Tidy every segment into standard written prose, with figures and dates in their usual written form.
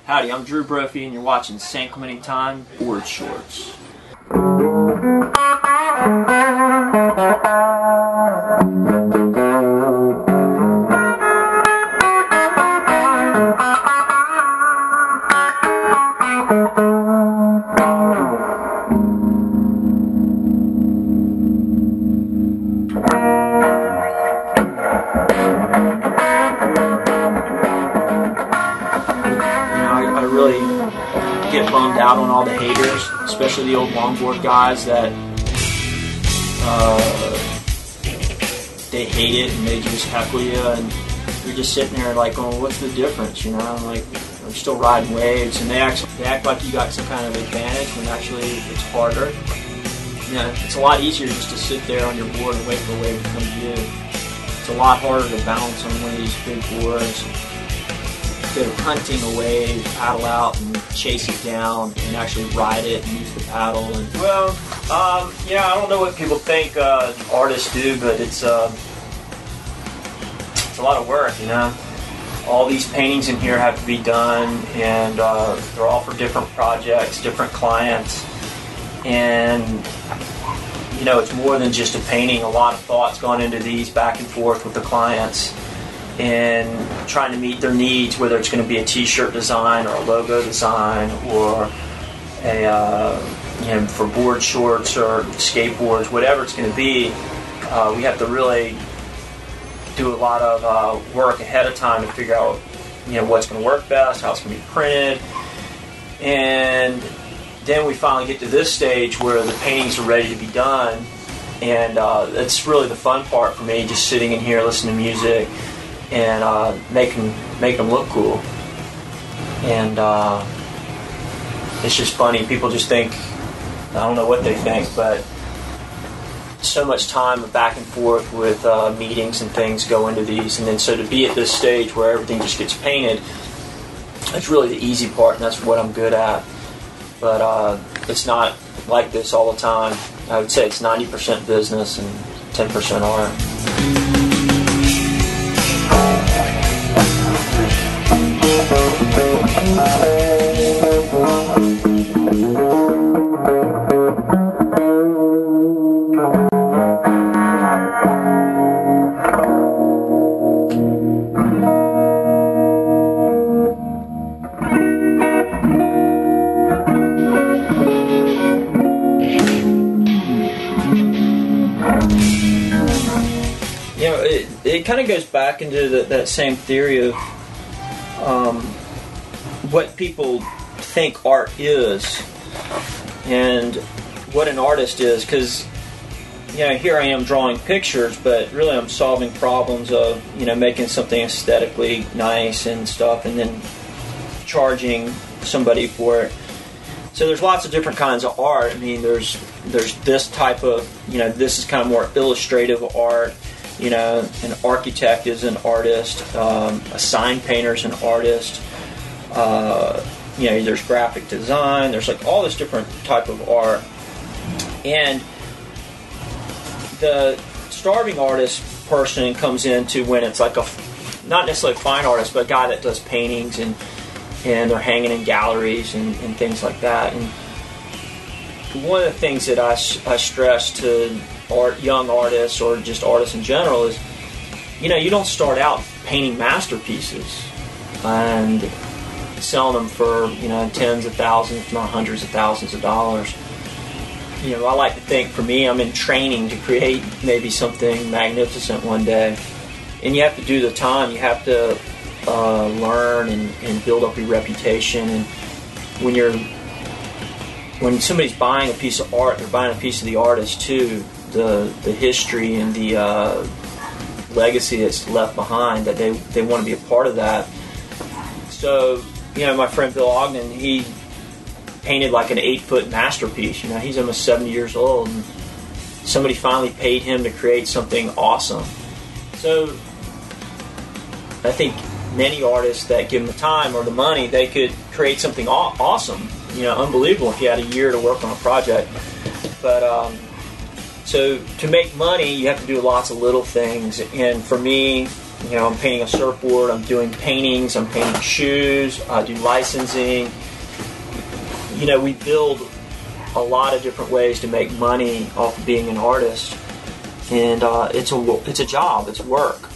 Howdy, I'm Drew Brophy, and you're watching SC Times Boardshorts. I really get bummed out on all the haters, especially the old longboard guys that they hate it and they just heckle you, and you're just sitting there like, oh, what's the difference, you know? Like, they're still riding waves, and they act like you got some kind of advantage when actually it's harder. You know, it's a lot easier just to sit there on your board and wait for a wave to come to you. It's a lot harder to balance on one of these big boards. Go hunting a wave, paddle out and chase it down, and actually ride it and use the paddle. And well, I don't know what people think artists do, but it's a lot of work, you know. All these paintings in here have to be done, and they're all for different projects, different clients, and you know, it's more than just a painting. A lot of thought's gone into these back and forth with the clients, and trying to meet their needs, whether it's going to be a t-shirt design or a logo design or a for board shorts or skateboards, whatever it's going to be. We have to really do a lot of work ahead of time to figure out what's going to work best, how it's going to be printed, and then we finally get to this stage where the paintings are ready to be done, and it's really the fun part for me, just sitting in here listening to music and make them look cool. And it's just funny. People just think, I don't know what they think, but so much time back and forth with meetings and things go into these, and then so to be at this stage where everything just gets painted, that's really the easy part, and that's what I'm good at. But it's not like this all the time. I would say it's 90% business and 10% art. It kind of goes back into that same theory of what people think art is and what an artist is, because here I am drawing pictures, but really I'm solving problems of making something aesthetically nice and stuff, and then charging somebody for it. So there's lots of different kinds of art. I mean, there's this type of this is kind of more illustrative art. An architect is an artist, a sign painter is an artist, there's graphic design, there's like all this different type of art. And the starving artist person comes into when it's like not necessarily a fine artist, but a guy that does paintings and they're hanging in galleries and things like that. And one of the things that I stress to young artists or just artists in general is, you don't start out painting masterpieces and selling them for tens of thousands, if not hundreds of thousands of dollars. I like to think, for me, I'm in training to create maybe something magnificent one day, and you have to do the time. You have to learn and build up your reputation. And when somebody's buying a piece of art, they're buying a piece of the artist too. The history and the legacy that's left behind, that they want to be a part of that. So, my friend Bill Ogden, he painted like an 8-foot masterpiece. He's almost 70 years old, and somebody finally paid him to create something awesome. So, I think many artists that give them the time or the money, they could create something awesome, unbelievable if you had a year to work on a project. But So to make money, you have to do lots of little things. And for me, you know, I'm painting a surfboard, I'm doing paintings, I'm painting shoes, I do licensing. You know, we build a lot of different ways to make money off of being an artist. And it's a job, it's work.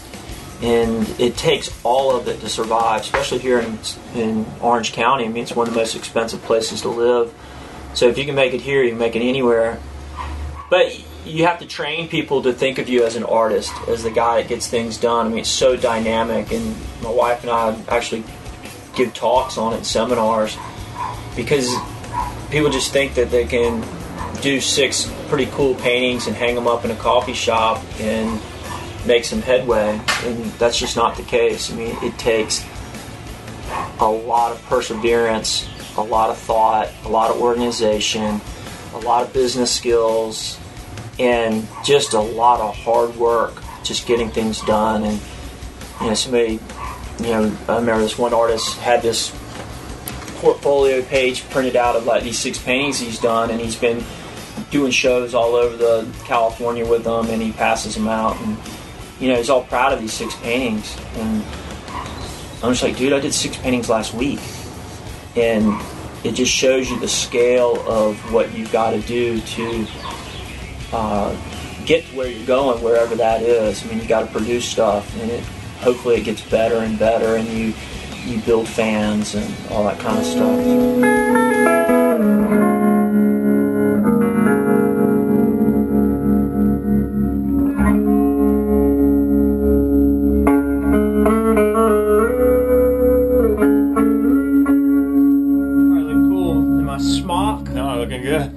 And it takes all of it to survive, especially here in Orange County. I mean, it's one of the most expensive places to live. So if you can make it here, you can make it anywhere. But you have to train people to think of you as an artist, as the guy that gets things done. I mean, it's so dynamic, and my wife and I actually give talks on it, seminars, because people just think that they can do 6 pretty cool paintings and hang them up in a coffee shop and make some headway, and that's just not the case. I mean, it takes a lot of perseverance, a lot of thought, a lot of organization, a lot of business skills, and just a lot of hard work just getting things done. And you know, somebody, you know, I remember this one artist had this portfolio page printed out of like these 6 paintings he's done, and he's been doing shows all over California with them, and he passes them out, and you know, he's all proud of these 6 paintings. And I'm just like, dude, I did 6 paintings last week. And it just shows you the scale of what you've got to do to get to where you're going, wherever that is. I mean, you got to produce stuff, and hopefully it gets better and better, and you build fans and all that kind of stuff. Looking good.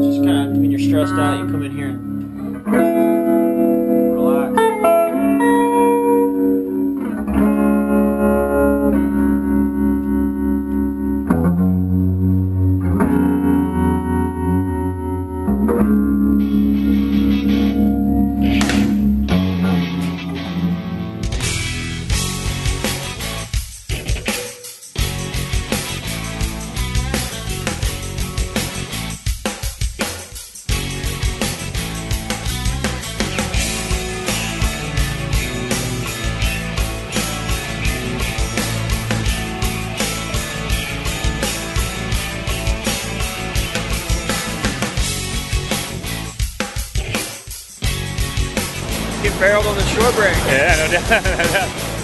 Just kind of when you're stressed out, you come in here and get barreled on the shore break. Yeah, no doubt.